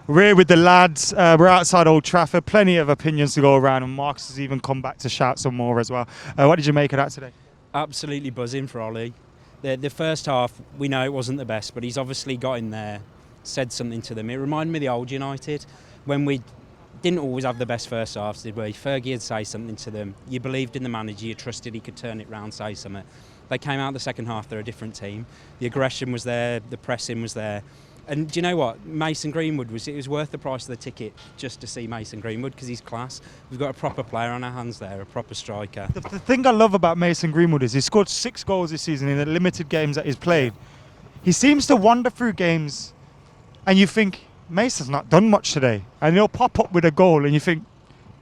We're here with the lads. We're outside Old Trafford. Plenty of opinions to go around, and Marcus has even come back to shout some more as well. What did you make of that today? Absolutely buzzing for Ollie. The first half, we know it wasn't the best, but he's obviously got in there, said something to them. It reminded me of the old United, when we didn't always have the best first halves, did we? Fergie would say something to them. You believed in the manager, you trusted he could turn it round, say something. They came out the second half, they're a different team. The aggression was there, the pressing was there. And do you know what? Mason Greenwood, it was worth the price of the ticket just to see Mason Greenwood, because he's class. We've got a proper player on our hands there, a proper striker. The thing I love about Mason Greenwood is he scored 6 goals this season in the limited games that he's played. He seems to wander through games and you think, Mason's not done much today. And he'll pop up with a goal and you think,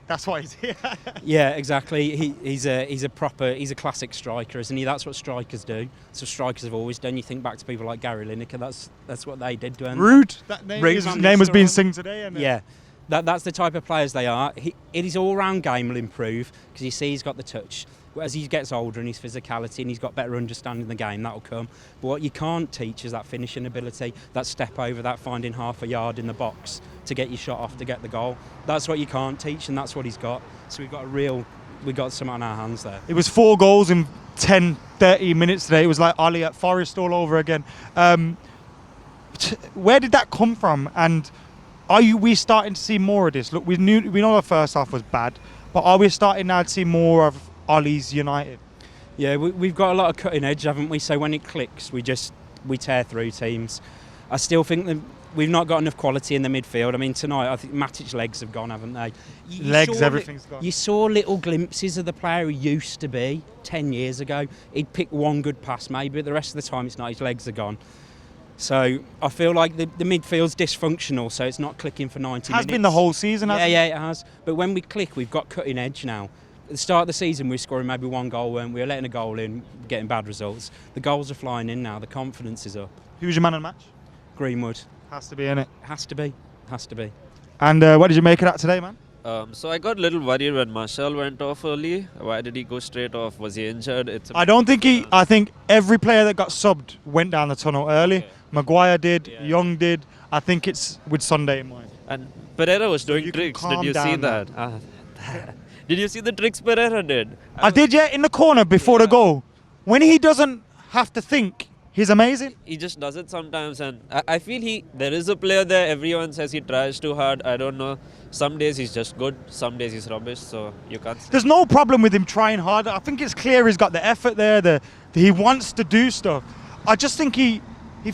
that's why he's here. Yeah, exactly. He's a classic striker, isn't he? That's what strikers do. That's what strikers have always done. You think back to people like Gary Lineker, that's what they did. Rude. That name, Rude. his name was being sung today. And yeah, that's the type of players they are. His all-round game will improve because you see he's got the touch. As he gets older and his physicality and he's got better understanding of the game, that'll come. But what you can't teach is that finishing ability, that step over, that finding half a yard in the box to get your shot off to get the goal. That's what you can't teach, and that's what he's got. So we've got something on our hands there. It was 4 goals in 10-30 minutes today. It was like Ollie at Forest all over again. Where did that come from? And are we starting to see more of this? Look, we know the first half was bad, but are we starting now to see more of Ollie's United? Yeah, we've got a lot of cutting edge, haven't we? So when it clicks, we tear through teams. I still think that we've not got enough quality in the midfield. I mean, tonight I think Matic's legs have gone, haven't they? Everything's gone. You saw little glimpses of the player he used to be 10 years ago. He'd pick one good pass maybe, but the rest of the time it's not. His legs are gone. So I feel like the midfield's dysfunctional, so it's not clicking for 90 minutes. Has been the whole season, hasn't it? Yeah, it has. But when we click, we've got cutting edge now. At the start of the season, we were scoring maybe 1 goal, weren't we? We were letting a goal in, getting bad results. The goals are flying in now. The confidence is up. Who's your man of the match? Greenwood. Has to be, innit? Has to be. And what did you make of that today, man? So I got a little worried when Martial went off early. Why did he go straight off? Was he injured? I think every player that got subbed went down the tunnel early. Okay. Maguire did, Young did. I think it's with Sunday in mind. And Pereira was doing tricks. Did you see that? Did you see the tricks Pereira did? I did, yeah, in the corner before the goal. When he doesn't have to think, he's amazing. He just does it sometimes, and I feel there is a player there. Everyone says he tries too hard. I don't know. Some days he's just good, some days he's rubbish, so you can't say. There's no problem with him trying hard. I think it's clear he's got the effort there, he wants to do stuff. I just think he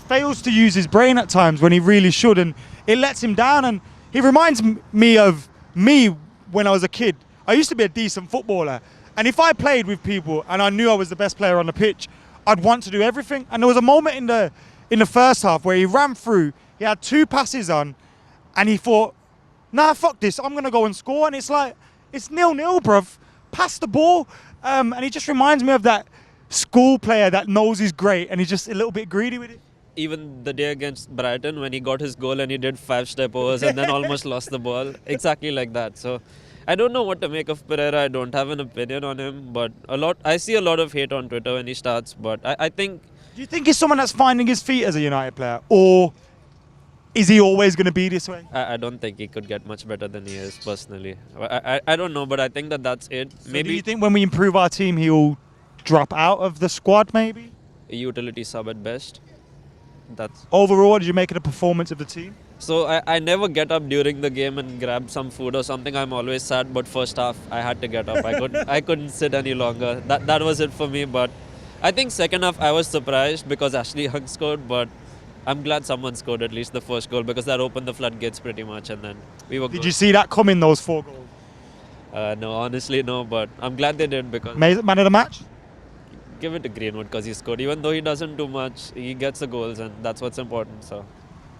fails to use his brain at times when he really should, and it lets him down. And he reminds me of me when I was a kid. I used to be a decent footballer, and if I played with people and I knew I was the best player on the pitch, I'd want to do everything. And there was a moment in the first half where he ran through, he had 2 passes on, and he thought, nah, fuck this, I'm going to go and score. And it's like, it's 0-0, bruv. Pass the ball. And he just reminds me of that school player that knows he's great and he's just a little bit greedy with it. Even the day against Brighton, when he got his goal and he did 5 step overs and then almost lost the ball. Exactly like that. So I don't know what to make of Pereira. I don't have an opinion on him, but I see a lot of hate on Twitter when he starts. But I think... Do you think he's someone that's finding his feet as a United player, or is he always going to be this way? I don't think he could get much better than he is, personally. I don't know, but I think that's it. So maybe. Do you think when we improve our team, he'll drop out of the squad, maybe? A utility sub at best. Overall, what did you make of the performance of the team? So I never get up during the game and grab some food or something. I'm always sad, but first half I had to get up. I couldn't sit any longer. That was it for me. But I think second half I was surprised because Ashley Young scored, but I'm glad someone scored at least the first goal because that opened the floodgates pretty much, and then we were. Did you see that coming? Those 4 goals? No, honestly no. But I'm glad they did because. Man of the match? Give it to Greenwood because he scored. Even though he doesn't do much, he gets the goals, and that's what's important. So.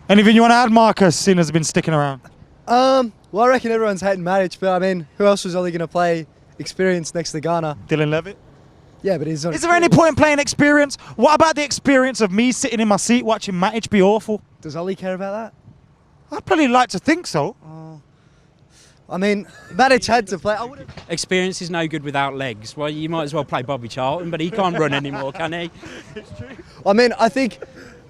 Anything you want to add, Marcus, seeing as been sticking around? Well, I reckon everyone's hating Matic, but I mean, who else was Ollie going to play experience next to Ghana? Dylan Levitt? Yeah, but he's not. Is there any point in playing experience? What about the experience of me sitting in my seat watching Matic be awful? Does Ollie care about that? I'd probably like to think so. I mean, Matic had to play. Experience is no good without legs. Well, you might as well play Bobby Charlton, but he can't run anymore, can he? It's true. I mean, I think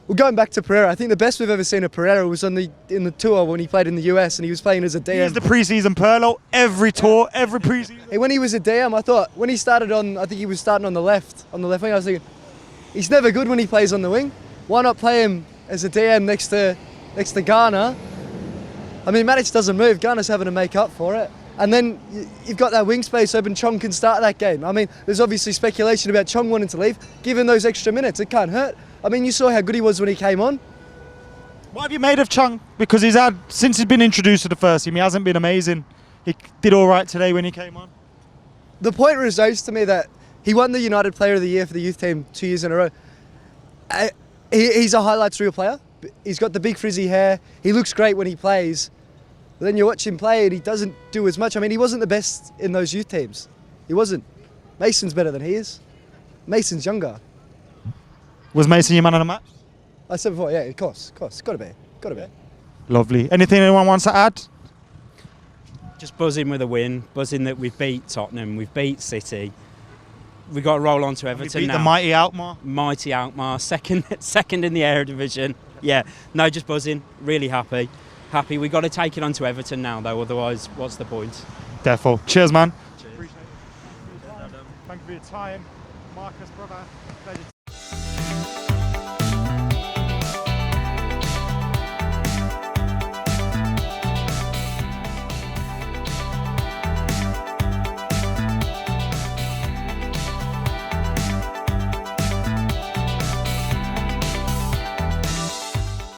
Well, going back to Pereira, I think the best we've ever seen of Pereira was in the tour when he played in the US and he was playing as a DM. He is the pre-season Perlo, every tour, every pre-season. And when he was a DM, I thought, when he started on, I think he was starting on the left wing, I was thinking, he's never good when he plays on the wing. Why not play him as a DM next to Ghana? I mean, Matic doesn't move, Ghana's having to make up for it. And then you've got that wing space open, Chong can start that game. I mean, there's obviously speculation about Chong wanting to leave. Give him those extra minutes, it can't hurt. I mean, you saw how good he was when he came on. What have you made of Chung? Because since he's been introduced to the first team, he hasn't been amazing. He did all right today when he came on. The point resides to me that he won the United Player of the Year for the youth team 2 years in a row. He's a highlights reel player. He's got the big frizzy hair. He looks great when he plays. But then you watch him play and he doesn't do as much. I mean, he wasn't the best in those youth teams. He wasn't. Mason's better than he is. Mason's younger. Was Mason your man of the match? I said before, yeah, of course. Got to be. Lovely. Anything anyone wants to add? Just buzzing with a win, buzzing that we've beat Tottenham, we've beat City. We've got to roll on to We Everton beat now. the mighty Alkmaar. Mighty Alkmaar, second in the Eredivisie. Yeah, no, just buzzing, really happy. We've got to take it on to Everton now, though, otherwise, what's the point? Defo. Cheers, man. Cheers. Appreciate it. Thank you for your time. Marcus, brother. Pleasure.